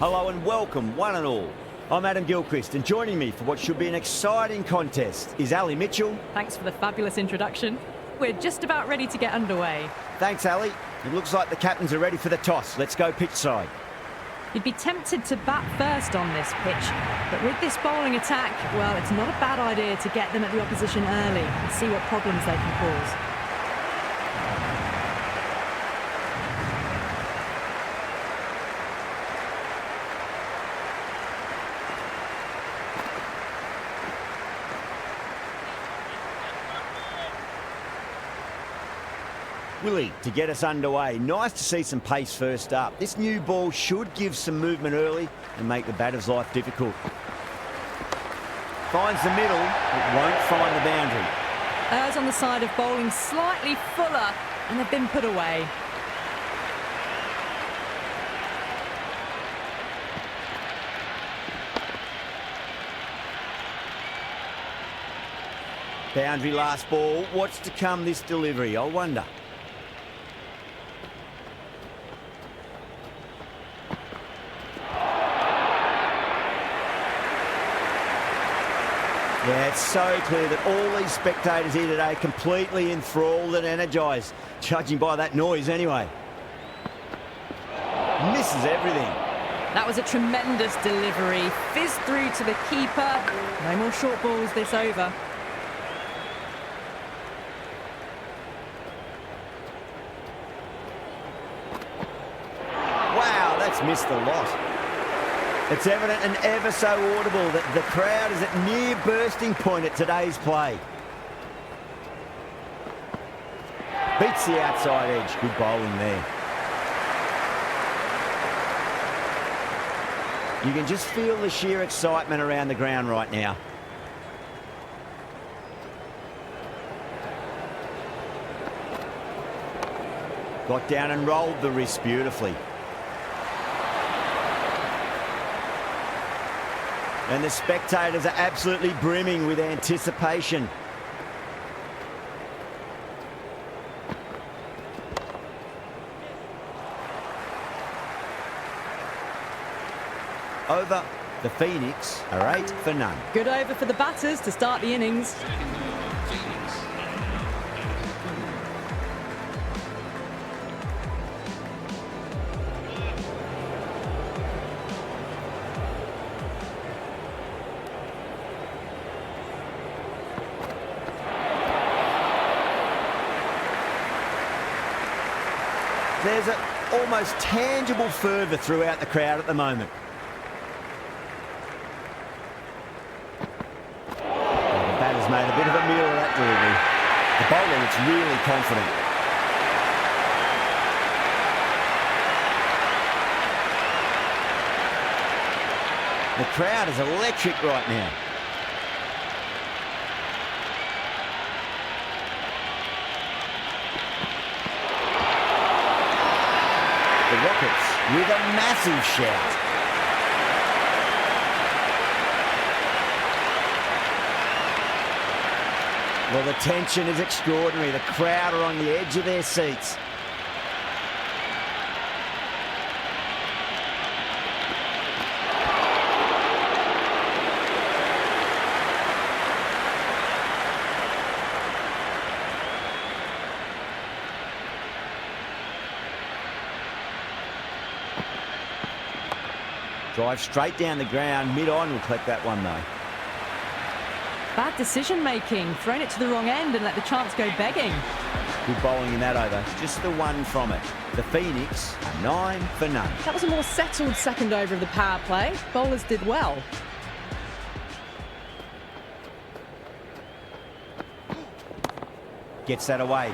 Hello and welcome, one and all. I'm Adam Gilchrist, and joining me for what should be an exciting contest is Ali Mitchell. Thanks for the fabulous introduction. We're just about ready to get underway. Thanks, Ali. It looks like the captains are ready for the toss. Let's go pitch side. You'd be tempted to bat first on this pitch, but with this bowling attack, well, it's not a bad idea to get them at the opposition early and see what problems they can cause. Willie, to get us underway, nice to see some pace first up. This new ball should give some movement early and make the batter's life difficult. Finds the middle, it won't find the boundary. Errs on the side of bowling slightly fuller, and they've been put away. Boundary last ball. What's to come this delivery, I wonder. Yeah, it's so clear that all these spectators here today completely enthralled and energised, judging by that noise anyway. Misses everything. That was a tremendous delivery. Fizzed through to the keeper. No more short balls this over. Wow, that's missed a lot. It's evident and ever so audible that the crowd is at near bursting point at today's play. Beats the outside edge. Good bowling there. You can just feel the sheer excitement around the ground right now. Got down and rolled the wrist beautifully. And the spectators are absolutely brimming with anticipation. Over, the Phoenix are 8 for none. Good over for the batters to start the innings. There's an almost tangible fervour throughout the crowd at the moment. Well, the batter's made a bit of a meal of that delivery. The bowler looks really confident. The crowd is electric right now. The Rockets with a massive shout. Well, the tension is extraordinary. The crowd are on the edge of their seats. Drive straight down the ground. Mid-on will collect that one, though. Bad decision-making. Thrown it to the wrong end and let the chance go begging. Good bowling in that over. Just the one from it. The Phoenix are 9 for none. That was a more settled second over of the power play. Bowlers did well. Gets that away.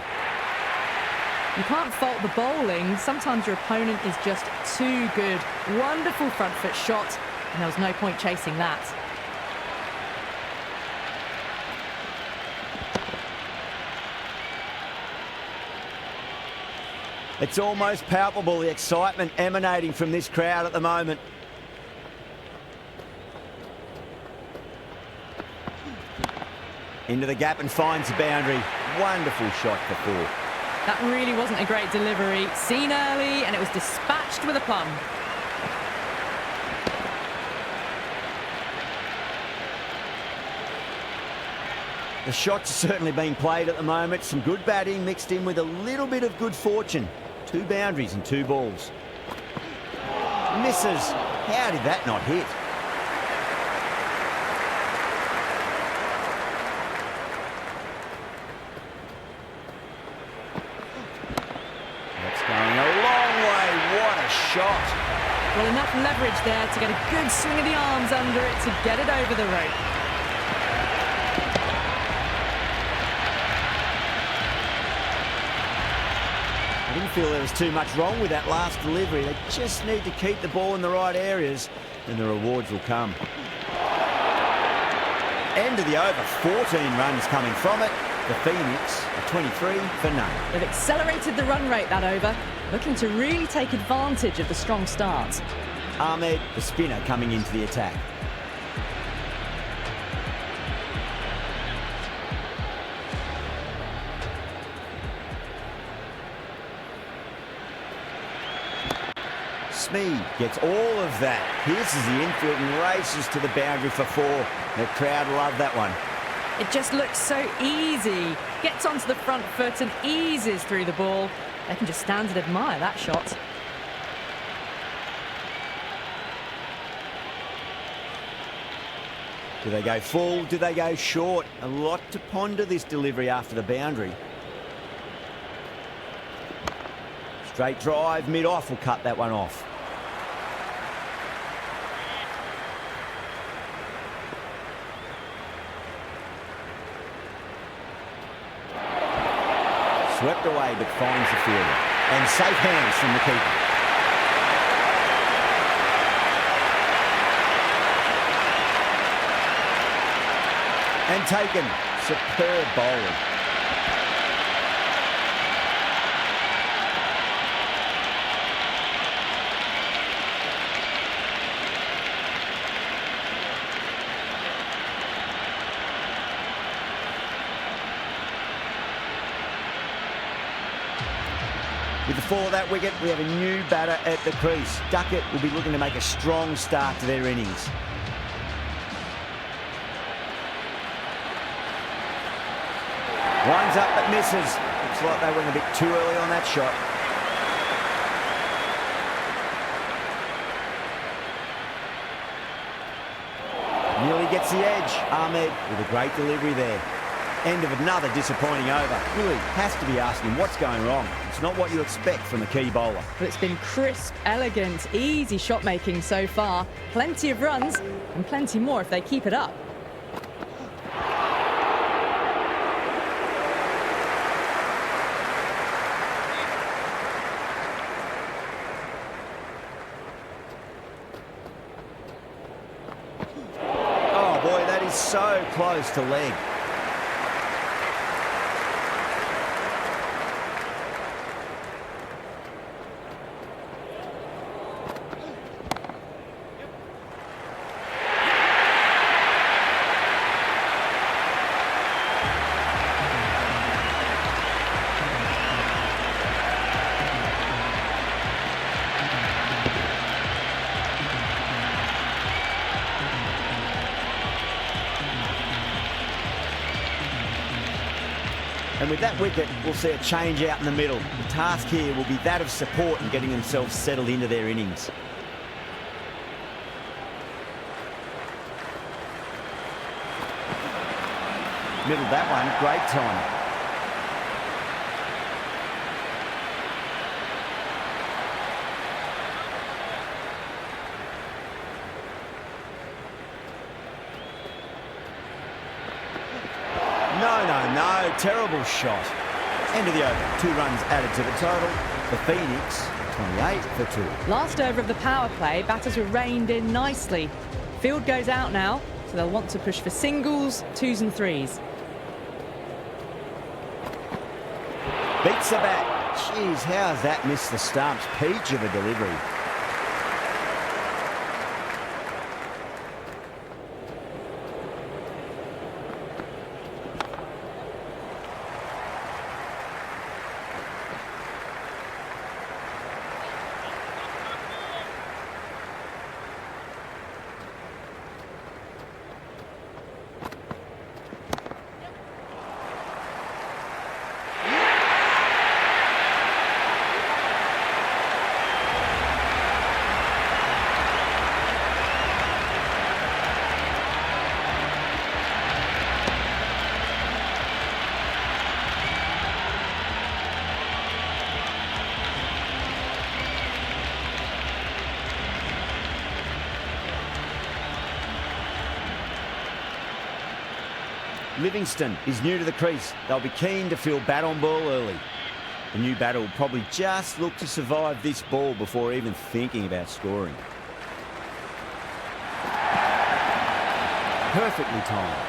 You can't fault the bowling. Sometimes your opponent is just too good. Wonderful front foot shot, and there was no point chasing that. It's almost palpable, the excitement emanating from this crowd at the moment. Into the gap and finds the boundary. Wonderful shot for 4. That really wasn't a great delivery. Seen early, and it was dispatched with a plum. The shots are certainly being played at the moment. Some good batting mixed in with a little bit of good fortune. 2 boundaries and 2 balls. Misses. How did that not hit? That's going a long way. What a shot. Well, enough leverage there to get a good swing of the arms under it to get it over the rope. I didn't feel there was too much wrong with that last delivery. They just need to keep the ball in the right areas and the rewards will come. End of the over, 14 runs coming from it. The Phoenix are 23 for none. They've accelerated the run rate that over, looking to really take advantage of the strong start. Ahmed, the spinner, coming into the attack. Smeed gets all of that. Pierces the infield and races to the boundary for 4. The crowd love that one. It just looks so easy. Gets onto the front foot and eases through the ball. They can just stand and admire that shot. Do they go full? Do they go short? A lot to ponder this delivery after the boundary. Straight drive, mid-off will cut that one off. Swept away but finds the fielder. And safe hands from the keeper. And taken. Superb bowling. With the fall of that wicket, we have a new batter at the crease. Duckett will be looking to make a strong start to their innings. Winds up but misses. Looks like they went a bit too early on that shot. Nearly gets the edge. Ahmed with a great delivery there. End of another disappointing over. Really has to be asking what's going wrong. It's not what you expect from a key bowler. But it's been crisp, elegant, easy shot making so far. Plenty of runs and plenty more if they keep it up. Oh boy, that is so close to leg. And with that wicket, we'll see a change out in the middle. The task here will be that of support and getting themselves settled into their innings. Middled that one, great time. No, terrible shot. End of the over, 2 runs added to the total. The Phoenix, 28 for 2. Last over of the power play, batters were reined in nicely. Field goes out now, so they'll want to push for singles, 2s and 3s. Beats the bat. Jeez, how has that missed the stumps? Peach of a delivery. Livingston is new to the crease. They'll be keen to feel bat on ball early. The new batter will probably just look to survive this ball before even thinking about scoring. Perfectly timed.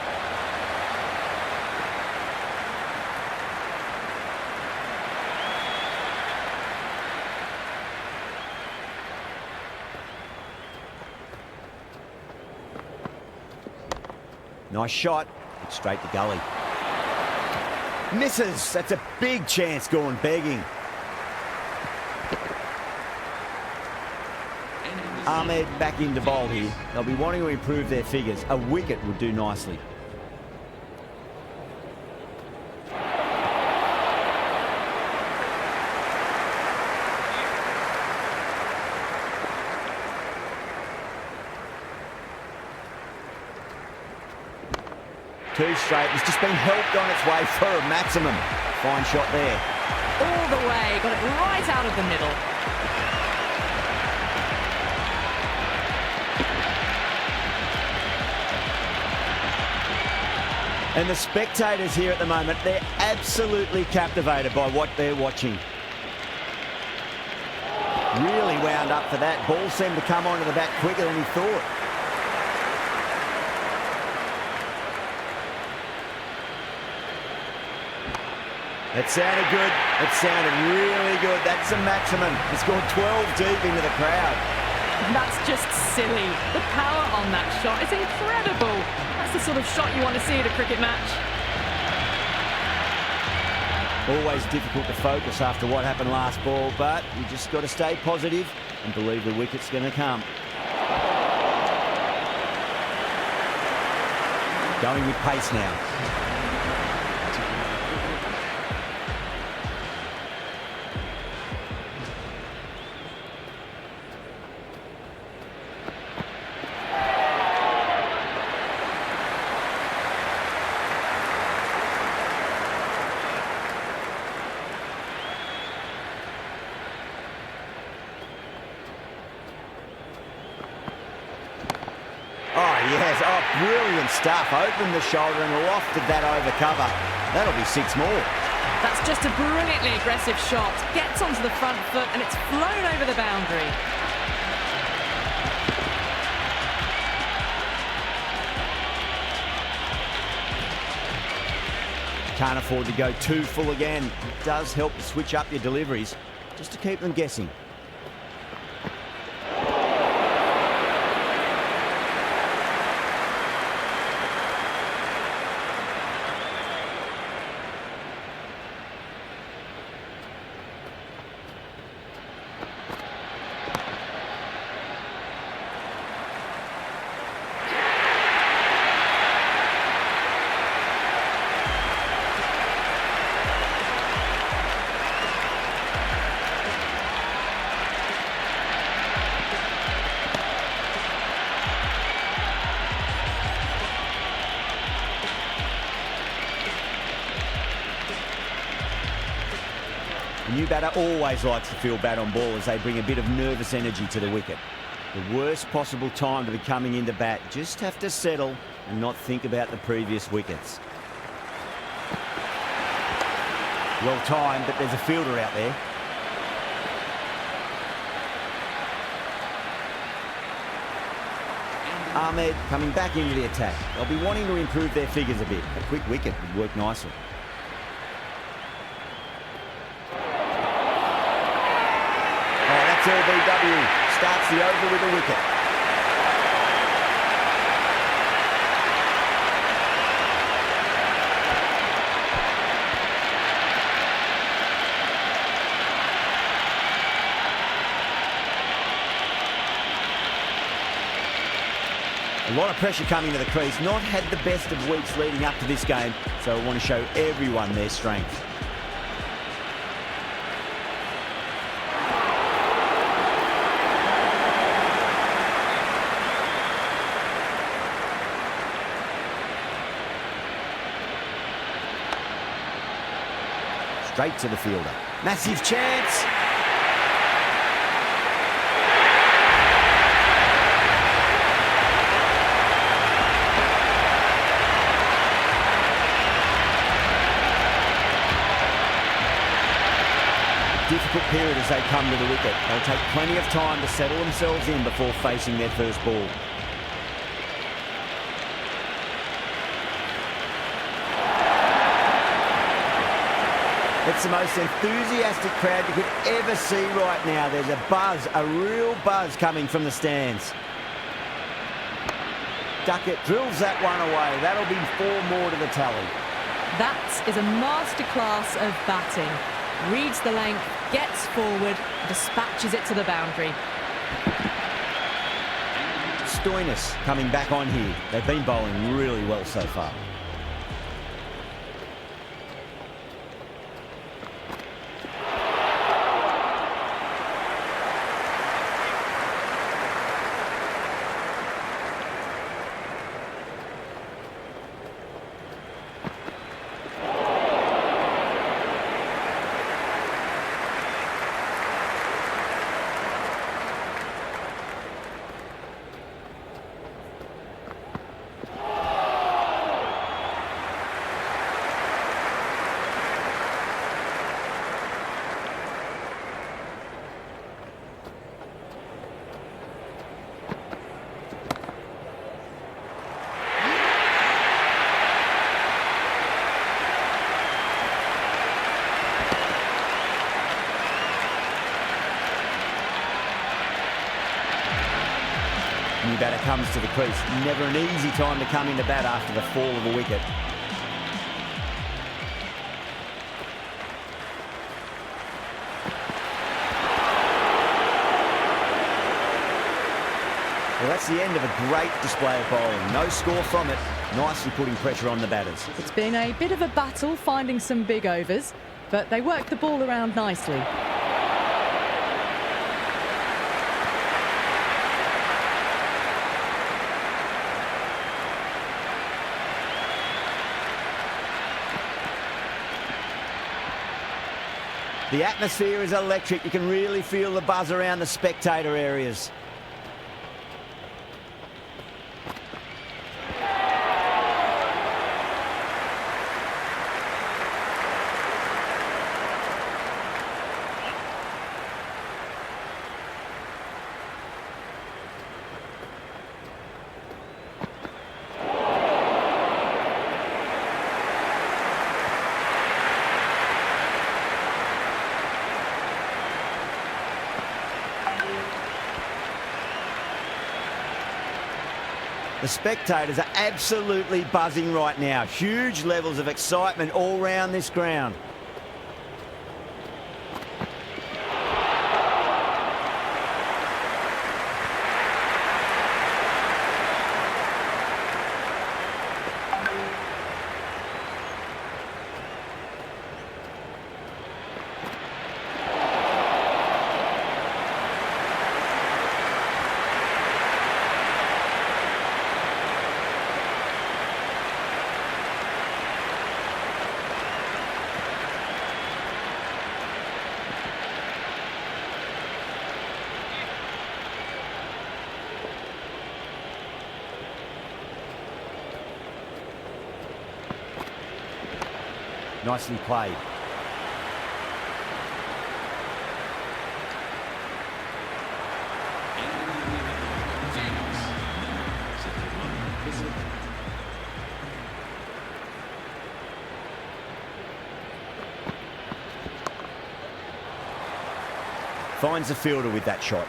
Nice shot. It's straight to gully. Misses. That's a big chance going begging. Ahmed back into bowl here. They'll be wanting to improve their figures. A wicket would do nicely. Two straight. It's just been helped on its way for a maximum. Fine shot there. All the way. Got it right out of the middle. And the spectators here at the moment, they're absolutely captivated by what they're watching. Really wound up for that. Ball seemed to come onto the bat quicker than he thought. That sounded good. That sounded really good. That's a maximum. It's gone 12 deep into the crowd. That's just silly. The power on that shot is incredible. That's the sort of shot you want to see at a cricket match. Always difficult to focus after what happened last ball, but you just got to stay positive and believe the wicket's going to come. Going with pace now. Yes, oh, brilliant stuff. Opened the shoulder and lofted that over cover. That'll be 6 more. That's just a brilliantly aggressive shot. Gets onto the front foot and it's flown over the boundary. Can't afford to go too full again. It does help to switch up your deliveries, just to keep them guessing. The new batter always likes to feel bat on ball as they bring a bit of nervous energy to the wicket. The worst possible time to be coming into bat. Just have to settle and not think about the previous wickets. Well timed, but there's a fielder out there. Ahmed coming back into the attack. They'll be wanting to improve their figures a bit. A quick wicket would work nicely. LBW starts the over with a wicket. A lot of pressure coming to the crease. Not had the best of weeks leading up to this game, so I want to show everyone their strength. Straight to the fielder. Massive chance. difficult period as they come to the wicket. They'll take plenty of time to settle themselves in before facing their first ball. It's the most enthusiastic crowd you could ever see right now. There's a buzz, a real buzz coming from the stands. Duckett drills that one away. That'll be 4 more to the tally. That is a masterclass of batting. Reads the length, gets forward, dispatches it to the boundary. Stoinis coming back on here. They've been bowling really well so far. New batter comes to the crease. Never an easy time to come into bat after the fall of a wicket. Well, that's the end of a great display of bowling. No score from it. Nicely putting pressure on the batters. It's been a bit of a battle finding some big overs, but they worked the ball around nicely. The atmosphere is electric. You can really feel the buzz around the spectator areas. The spectators are absolutely buzzing right now. Huge levels of excitement all around this ground. Nicely played. Finds the fielder with that shot.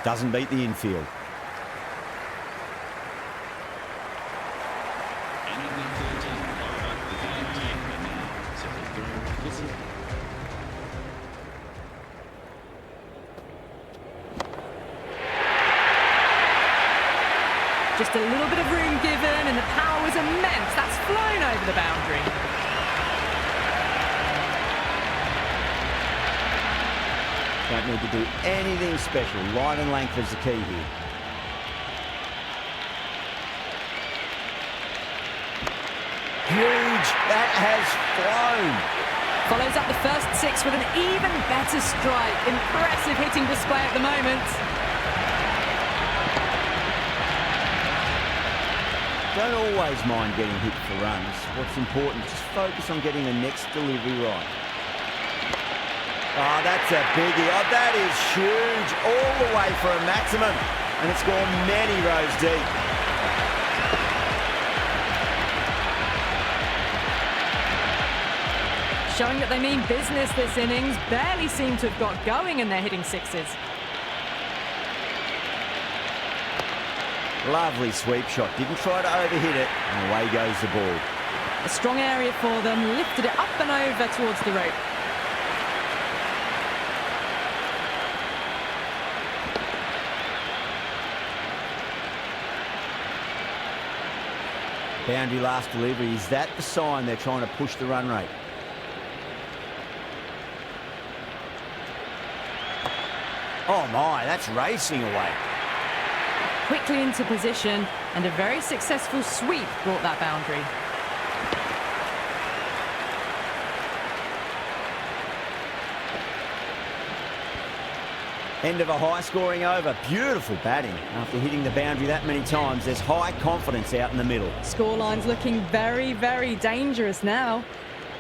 Doesn't beat the infield. Just a little bit of room given, and the power was immense. That's flown over the boundary. Don't need to do anything special. Line and length is the key here. Huge. That has flown. Follows up the first 6 with an even better strike. Impressive hitting display at the moment. Don't always mind getting hit for runs. What's important is just focus on getting the next delivery right. Oh, that's a biggie. Oh, that is huge. All the way for a maximum. And it's gone many rows deep. Showing that they mean business this innings. Barely seem to have got going, and they're hitting 6s. Lovely sweep shot. Didn't try to overhit it, and away goes the ball. A strong area for them. Lifted it up and over towards the rope. Boundary last delivery. Is that the sign they're trying to push the run rate? Oh my, that's racing away. Quickly into position, and a very successful sweep brought that boundary. End of a high-scoring over. Beautiful batting. After hitting the boundary that many times, there's high confidence out in the middle. Scoreline's looking very, very dangerous now.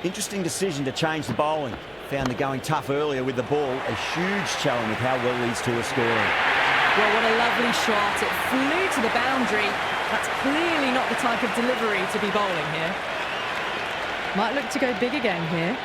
Interesting decision to change the bowling. Found the going tough earlier with the ball. A huge challenge with how well these two are scoring. Well, what a lovely shot. It flew to the boundary. That's clearly not the type of delivery to be bowling here. Might look to go big again here.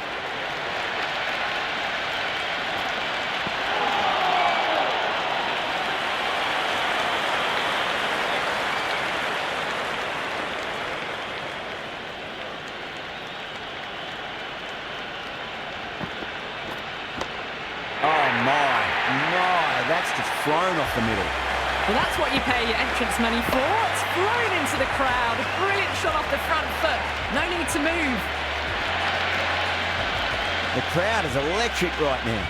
That's just flown off the middle. Well, that's what you pay your entrance money for. It's flown into the crowd. A brilliant shot off the front foot. No need to move. The crowd is electric right now.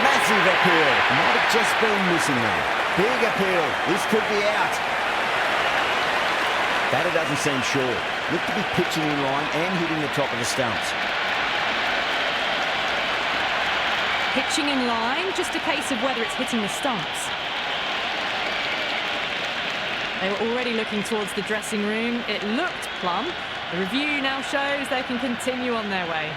Massive appeal. Might have just been missing though. Big appeal. This could be out. Batter doesn't seem sure. Look to be pitching in line and hitting the top of the stumps. Pitching in line, just a case of whether it's hitting the stumps. They were already looking towards the dressing room. It looked plumb. The review now shows they can continue on their way.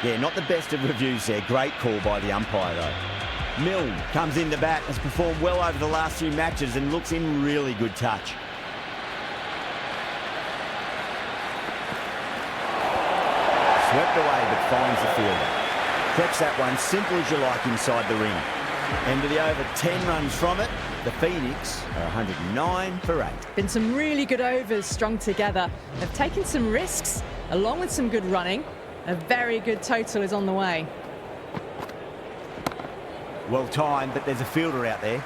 Yeah, not the best of reviews there. Great call by the umpire though. Milne comes into bat, has performed well over the last few matches and looks in really good touch. Swept away but finds the fielder. Cracks that one, simple as you like inside the ring. End of the over, 10 runs from it. The Phoenix are 109 for 8. Been some really good overs strung together. They've taken some risks along with some good running. A very good total is on the way. Well timed, but there's a fielder out there.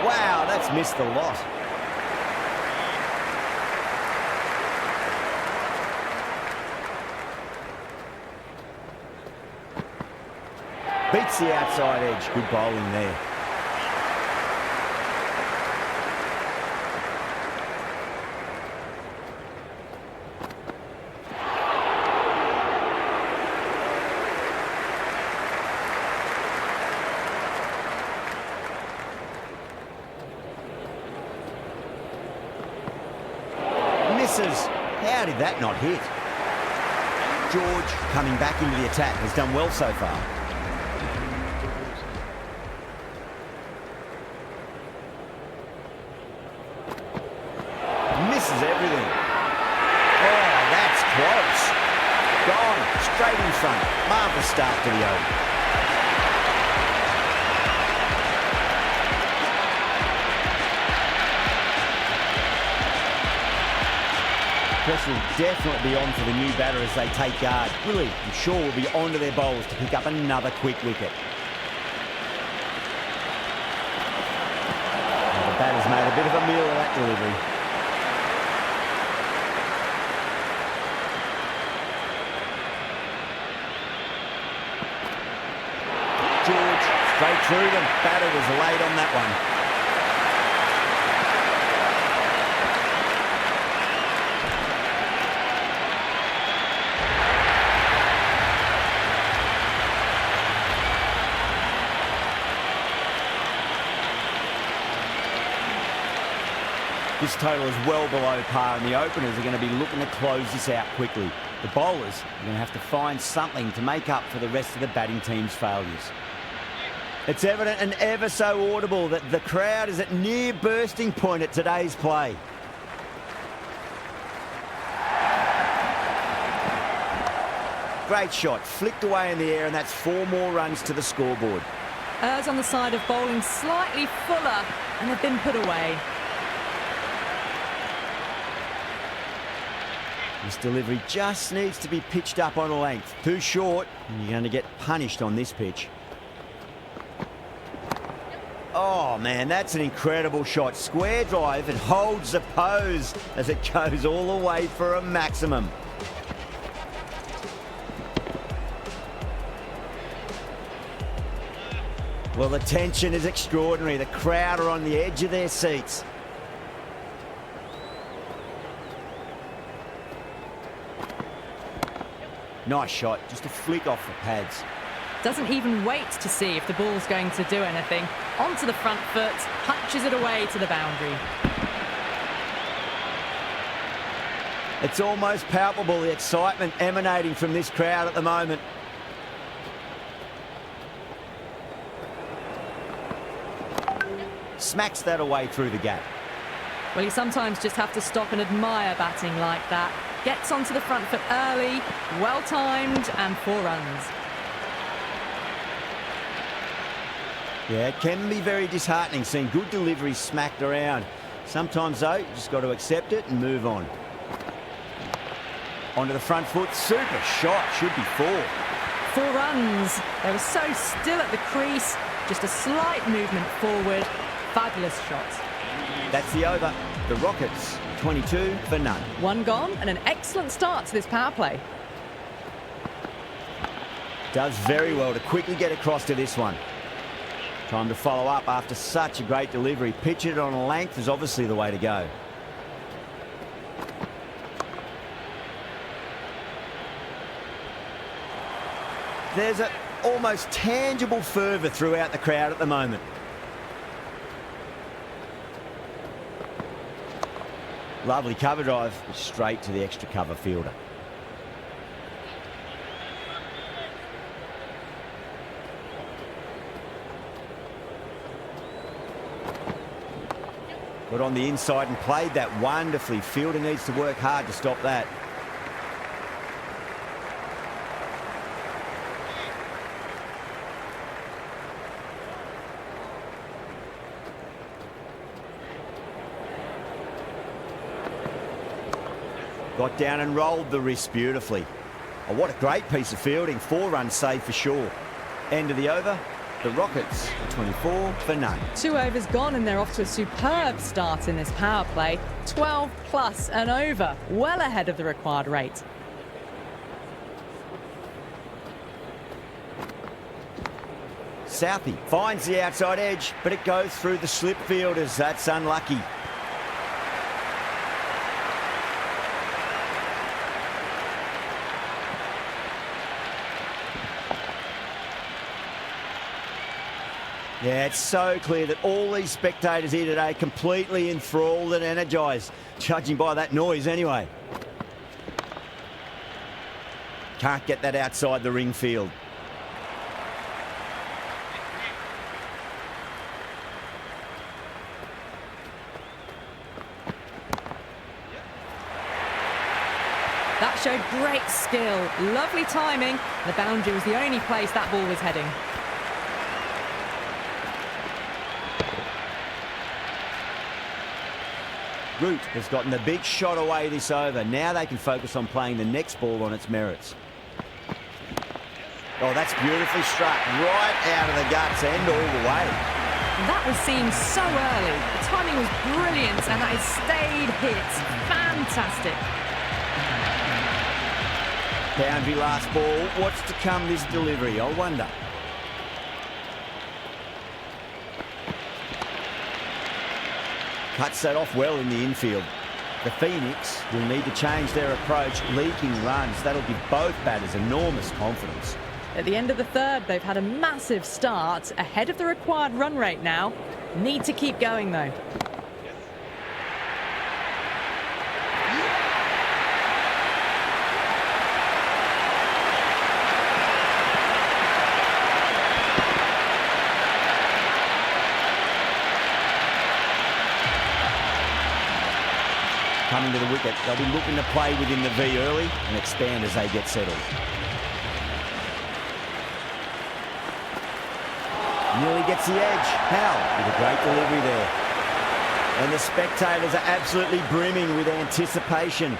Wow, that's missed the lot. Beats the outside edge. Good bowling there. Misses. How did that not hit? George, coming back into the attack, has done well so far. Misses everything. Oh, a start to the over. Pressure will definitely be on for the new batter as they take guard. Willie, I'm sure, will be on to their bowlers to pick up another quick wicket. And the batter's made a bit of a meal of that delivery. George, straight through them. Batter was late on that one. This total is well below par, and the openers are going to be looking to close this out quickly. The bowlers are going to have to find something to make up for the rest of the batting team's failures. It's evident and ever so audible that the crowd is at near bursting point at today's play. Great shot, flicked away in the air, and that's 4 more runs to the scoreboard. Errs on the side of bowling slightly fuller, and they've been put away. This delivery just needs to be pitched up on a length. Too short, and you're going to get punished on this pitch. Oh, man, that's an incredible shot. Square drive and holds the pose as it goes all the way for a maximum. Well, the tension is extraordinary. The crowd are on the edge of their seats. Nice shot, just a flick off the pads. Doesn't even wait to see if the ball's going to do anything. Onto the front foot, punches it away to the boundary. It's almost palpable, the excitement emanating from this crowd at the moment. Smacks that away through the gap. Well, you sometimes just have to stop and admire batting like that. Gets onto the front foot early, well-timed, and 4 runs. Yeah, it can be very disheartening seeing good deliveries smacked around. Sometimes, though, you just got to accept it and move on. Onto the front foot, super shot, should be 4. 4 runs. They were so still at the crease, just a slight movement forward. Fabulous shot. That's the over. The Rockets, 22 for none. 1 gone and an excellent start to this power play. Does very well to quickly get across to this one. Time to follow up after such a great delivery. Pitch it on a length is obviously the way to go. There's an almost tangible fervour throughout the crowd at the moment. Lovely cover drive, straight to the extra cover fielder. Got on the inside and played that wonderfully. Fielder needs to work hard to stop that. Got down and rolled the wrist beautifully. Oh, what a great piece of fielding. 4 runs saved for sure. End of the over. The Rockets, 24 for none. 2 overs gone and they're off to a superb start in this power play. 12 plus and over, well ahead of the required rate. Southey finds the outside edge, but it goes through the slip fielders. That's unlucky. Yeah, it's so clear that all these spectators here today completely enthralled and energised, judging by that noise anyway. Can't get that outside the ring field. That showed great skill, lovely timing. The boundary was the only place that ball was heading. Root has gotten the big shot away this over. Now they can focus on playing the next ball on its merits. Oh, that's beautifully struck. Right out of the guts and all the way. That was seen so early. The timing was brilliant and that has stayed hit. Fantastic. Boundary last ball. What's to come this delivery, I wonder. Cuts that off well in the infield. The Phoenix will need to change their approach. Leaking runs. That'll give both batters enormous confidence. At the end of the third, they've had a massive start, ahead of the required run rate now. Need to keep going, though. Coming to the wicket, they'll be looking to play within the V early and expand as they get settled. Nearly gets the edge. How? With a great delivery there. And the spectators are absolutely brimming with anticipation.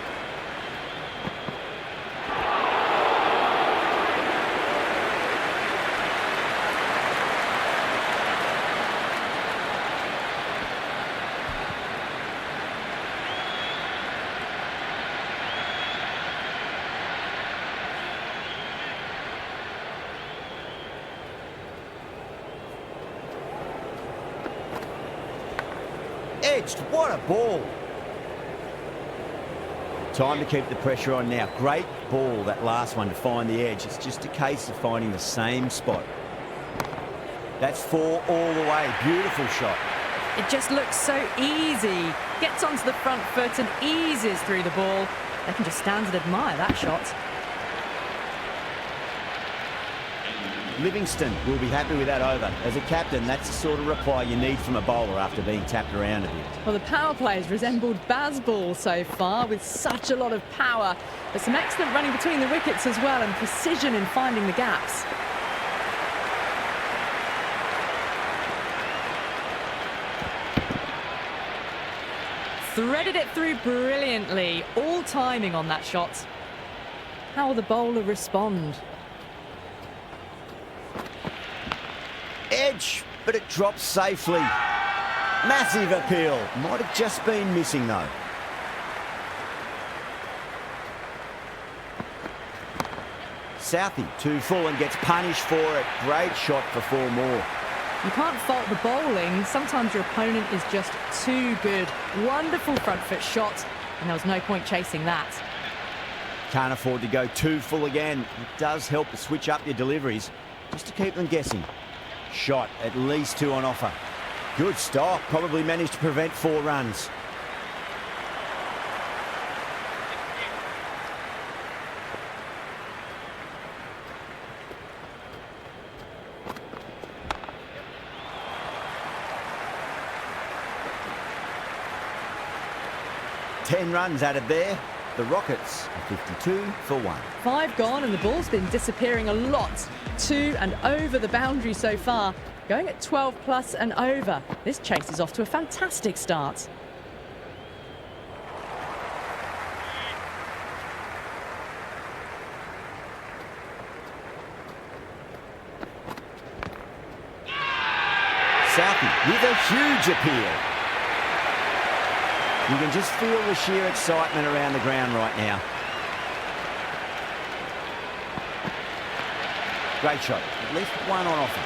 Edged, what a ball. Time to keep the pressure on now. Great ball, that last one, to find the edge. It's just a case of finding the same spot. That's 4 all the way. Beautiful shot. It just looks so easy. Gets onto the front foot and eases through the ball. They can just stand and admire that shot. Livingston will be happy with that over. As a captain, that's the sort of reply you need from a bowler after being tapped around a bit. Well, the power play has resembled Bazball so far, with such a lot of power. But some excellent running between the wickets as well, and precision in finding the gaps. Threaded it through brilliantly. All timing on that shot. How will the bowler respond? Edge, but it drops safely. Massive appeal. Might have just been missing though. Southey too full and gets punished for it. Great shot for 4 more. You can't fault the bowling. Sometimes your opponent is just too good. Wonderful front foot shot, and there was no point chasing that. Can't afford to go too full again. It does help to switch up your deliveries, just to keep them guessing. Shot, at least 2 on offer. Good stop, probably managed to prevent 4 runs. Ten runs added there. The Rockets are 52 for 1. 5 gone and the ball's been disappearing a lot. 2 and over the boundary so far. Going at 12 plus and over. This chase is off to a fantastic start. Southey with a huge appeal. You can just feel the sheer excitement around the ground right now. Great shot. At least 1 on offer.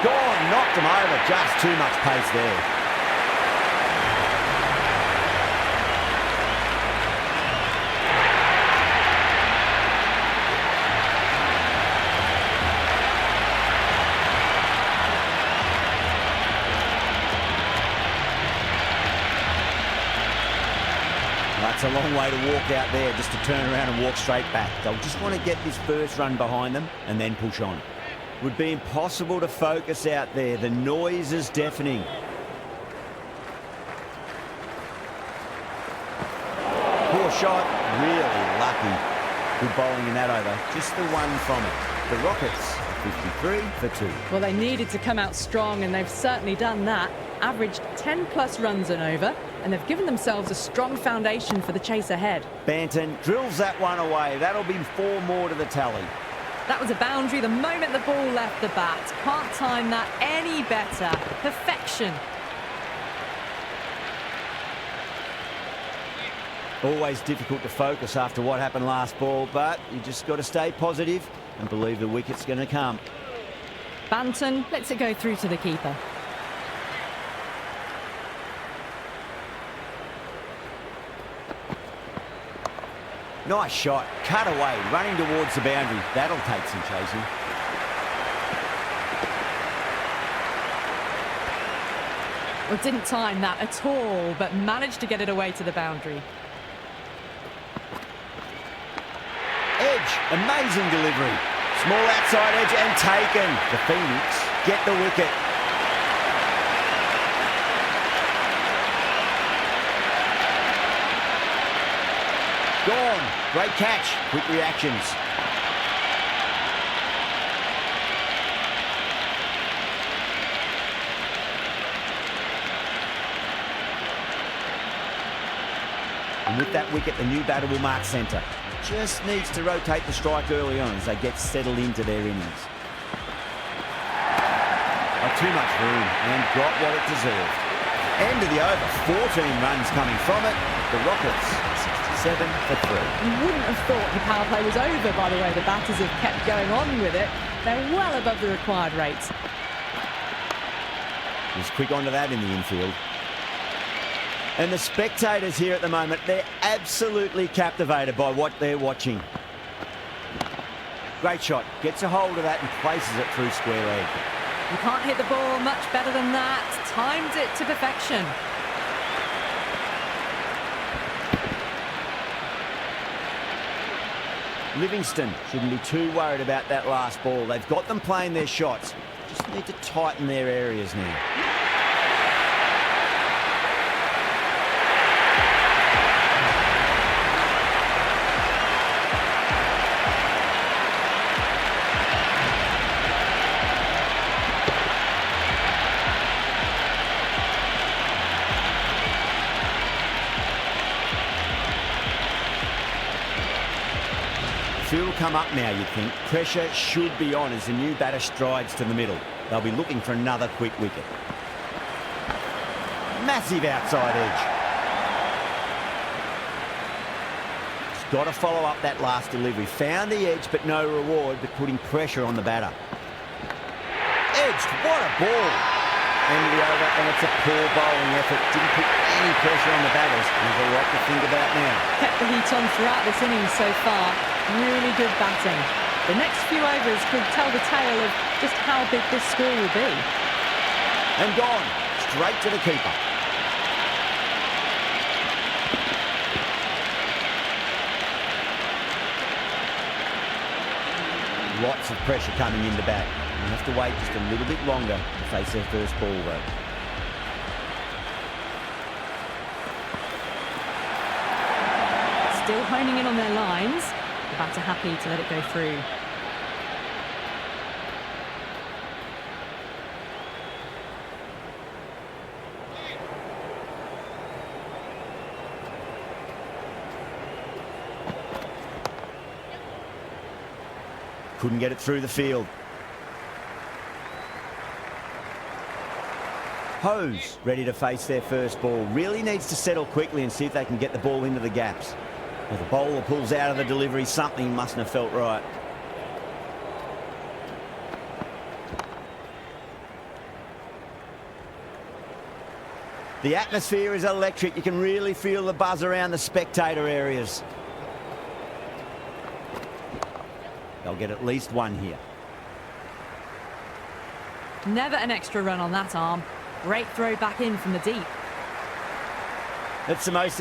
Gone, knocked him over. Just too much pace there. That's a long way to walk out there just to turn around and walk straight back. They'll just want to get this first run behind them and then push on. Would be impossible to focus out there. The noise is deafening. Poor shot, really lucky. Good bowling in that over, just the one from it. The Rockets, 53 for 2. Well, they needed to come out strong, and they've certainly done that. Averaged 10+ runs and over, and they've given themselves a strong foundation for the chase ahead. Banton drills that one away. That'll be 4 more to the tally. That was a boundary the moment the ball left the bat. Can't time that any better. Perfection. Always difficult to focus after what happened last ball, but you just got to stay positive and believe the wicket's going to come. Banton lets it go through to the keeper. Nice shot, cut away, running towards the boundary. That'll take some chasing. Well, didn't time that at all, but managed to get it away to the boundary. Edge, amazing delivery. Small outside edge and taken. The Phoenix get the wicket. Gone. Great catch. Quick reactions. And with that wicket, the new batter will mark centre. Just needs to rotate the strike early on as they get settled into their innings. Not too much room and got what it deserved. End of the over, 14 runs coming from it. The Rockets, 67 for 3. You wouldn't have thought the power play was over, by the way. The batters have kept going on with it. They're well above the required rates. He's quick onto that in the infield. And the spectators here at the moment, they're absolutely captivated by what they're watching. Great shot. Gets a hold of that and places it through square leg. You can't hit the ball much better than that. Timed it to perfection. Livingston shouldn't be too worried about that last ball. They've got them playing their shots. Just need to tighten their areas now. Field will come up now, you'd think. Pressure should be on as the new batter strides to the middle. They'll be looking for another quick wicket. Massive outside edge. He's got to follow up that last delivery. Found the edge, but no reward, but putting pressure on the batter. Edged, what a ball. End of the over, and it's a poor bowling effort. Didn't put any pressure on the batters. There's a lot to think about now. Kept the heat on throughout this innings so far. Really good batting. The next few overs could tell the tale of just how big this score will be. And gone. Straight to the keeper. Lots of pressure coming in the bat. You have to wait just a little bit longer to face their first ball, though. Still honing in on their lines. The batter happy to let it go through. Couldn't get it through the field. Hose ready to face their first ball. Really needs to settle quickly and see if they can get the ball into the gaps. If the bowler pulls out of the delivery, something mustn't have felt right. The atmosphere is electric. You can really feel the buzz around the spectator areas. They'll get at least one here. Never an extra run on that arm. Great throw back in from the deep. It's the most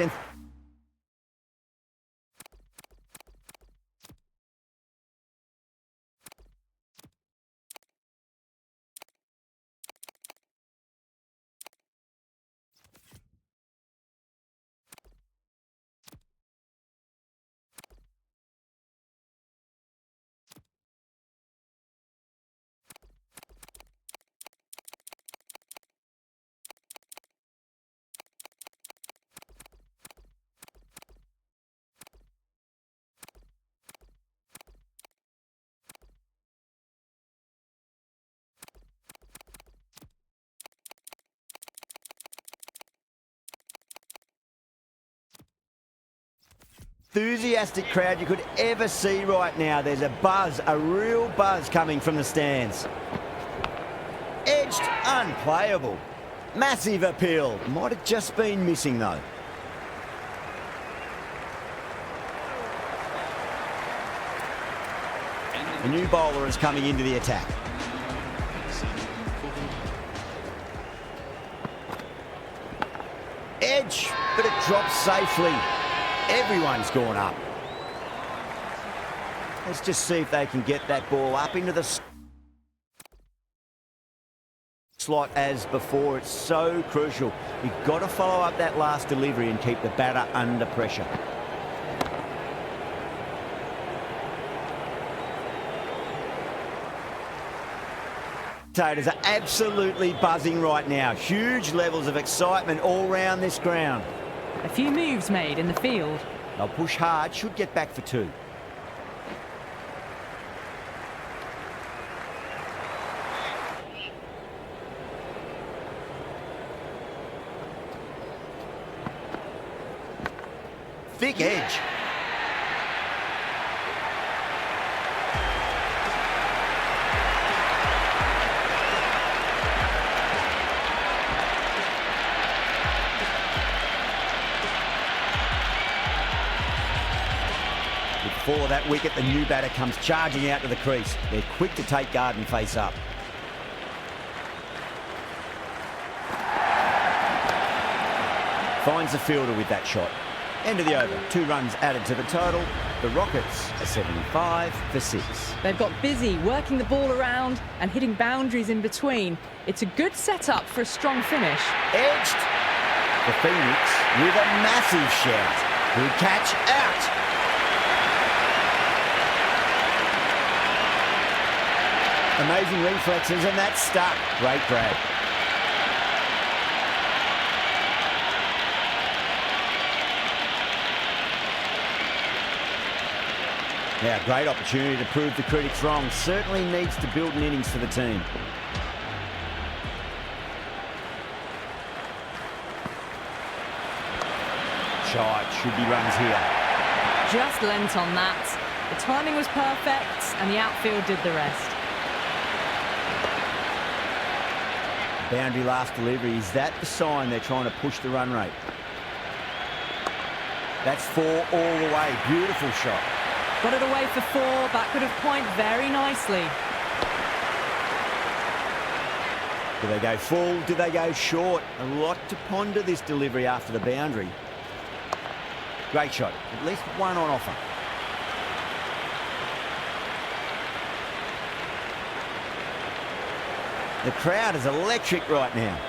enthusiastic crowd you could ever see right now. There's a buzz, a real buzz coming from the stands. Edged, unplayable. Massive appeal. Might have just been missing though. A new bowler is coming into the attack. Edge, but it drops safely. Everyone's gone up. Let's just see if they can get that ball up into the slot as before. It's so crucial. You've got to follow up that last delivery and keep the batter under pressure. Spectators are absolutely buzzing right now. Huge levels of excitement all round this ground. A few moves made in the field. They'll push hard, should get back for 2. Thick edge. Before that wicket, the new batter comes charging out to the crease. They're quick to take guard and face up. Finds the fielder with that shot. End of the over. 2 runs added to the total. The Rockets are 75 for 6. They've got busy working the ball around and hitting boundaries in between. It's a good setup for a strong finish. Edged. The Phoenix with a massive shout. Good catch out. Amazing reflexes, and that's stuck. Great grab. Now, great opportunity to prove the critics wrong. Certainly needs to build an innings for the team. Shot, should be runs here. Just lent on that. The timing was perfect and the outfield did the rest. Boundary last delivery. Is that the sign they're trying to push the run rate? That's 4 all the way. Beautiful shot. Got it away for 4, backward of point very nicely. Do they go full? Do they go short? A lot to ponder this delivery after the boundary. Great shot. At least 1 on offer. The crowd is electric right now.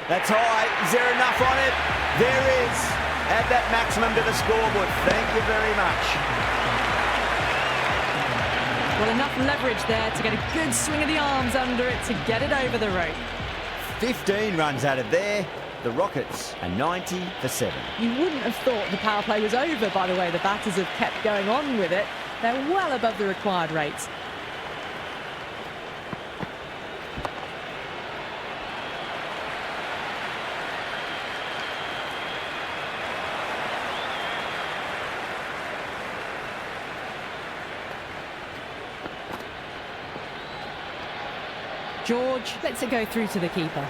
That's high. Is there enough on it? There is. Add that maximum to the scoreboard. Thank you very much. Well, enough leverage there to get a good swing of the arms under it to get it over the rope. 15 runs added there. The Rockets are 90 for 7. You wouldn't have thought the power play was over by the way the batters have kept going on with it. They're well above the required rates. George lets it go through to the keeper.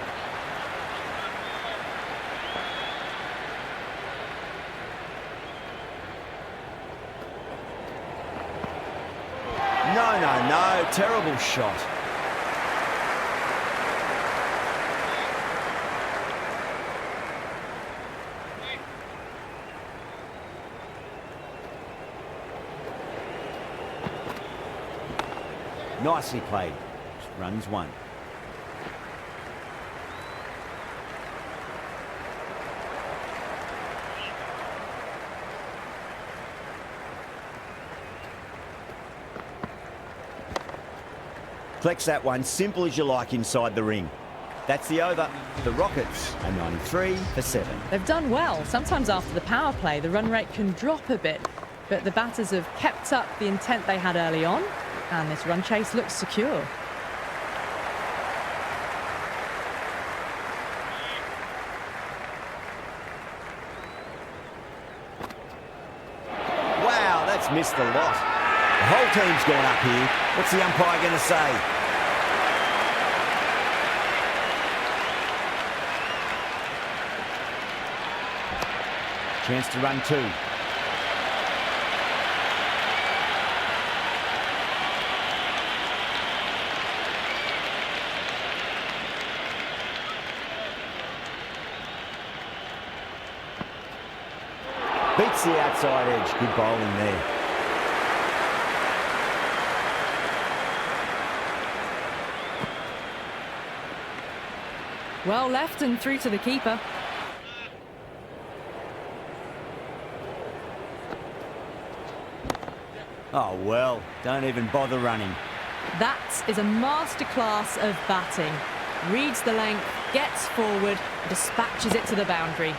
No, terrible shot. Nicely played. Runs 1. Flex that one, simple as you like inside the ring. That's the over. The Rockets are 93 for 7. They've done well. Sometimes after the power play, the run rate can drop a bit, but the batters have kept up the intent they had early on, and this run chase looks secure. that's missed the lot. The whole team's gone up here. What's the umpire going to say? Chance to run two. Beats the outside edge. Good bowling there. Well left and through to the keeper. Oh, well, don't even bother running. That is a masterclass of batting. Reads the length, gets forward, dispatches it to the boundary.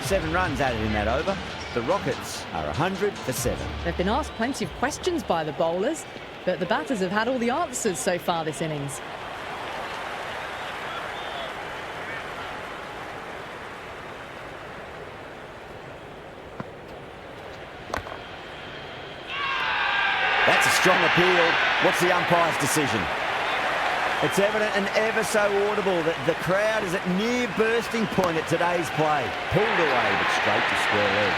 7 runs added in that over. The Rockets are 100 for 7. They've been asked plenty of questions by the bowlers, but the batters have had all the answers so far this innings. That's a strong appeal. What's the umpire's decision? It's evident and ever so audible that the crowd is at near bursting point at today's play. Pulled away, but straight to square leg.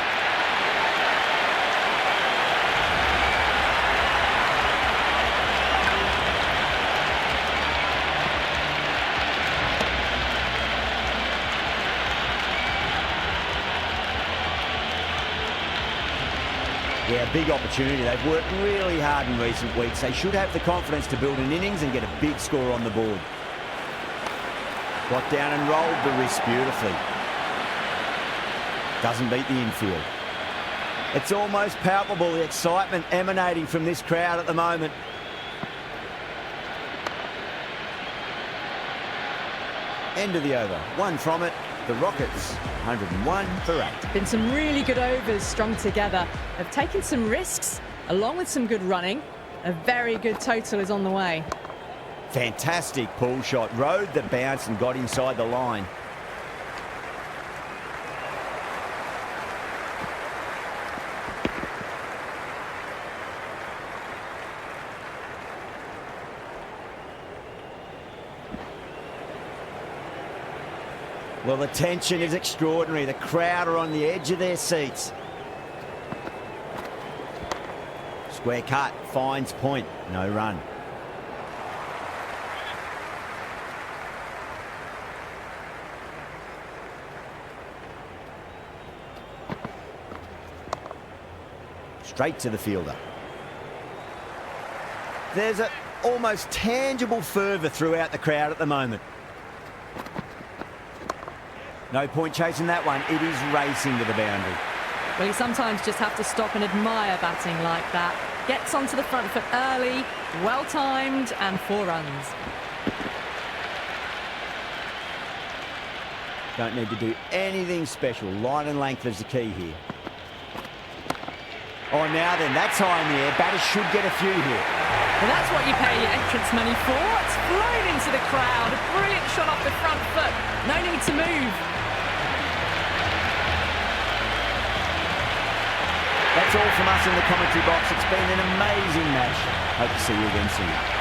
Yeah, big opportunity. They've worked really hard in recent weeks. They should have the confidence to build an innings and get a big score on the board. Got down and rolled the wrist beautifully. Doesn't beat the infield. It's almost palpable, the excitement emanating from this crowd at the moment. End of the over. 1 from it. The Rockets, 101 for 8. Been some really good overs strung together. They've taken some risks, along with some good running. A very good total is on the way. Fantastic pull shot. Rode the bounce and got inside the line. Well, the tension is extraordinary. The crowd are on the edge of their seats. Square cut, finds point, no run. Straight to the fielder. There's an almost tangible fervour throughout the crowd at the moment. No point chasing that one. It is racing to the boundary. Well, you sometimes just have to stop and admire batting like that. Gets onto the front foot early, well-timed, and 4 runs. Don't need to do anything special. Line and length is the key here. Oh, now then, that's high in the air. Batters should get a few here. Well, that's what you pay your entrance money for. It's flown into the crowd. A brilliant shot off the front foot. No need to move. That's all from us in the commentary box. It's been an amazing match. Hope to see you again soon.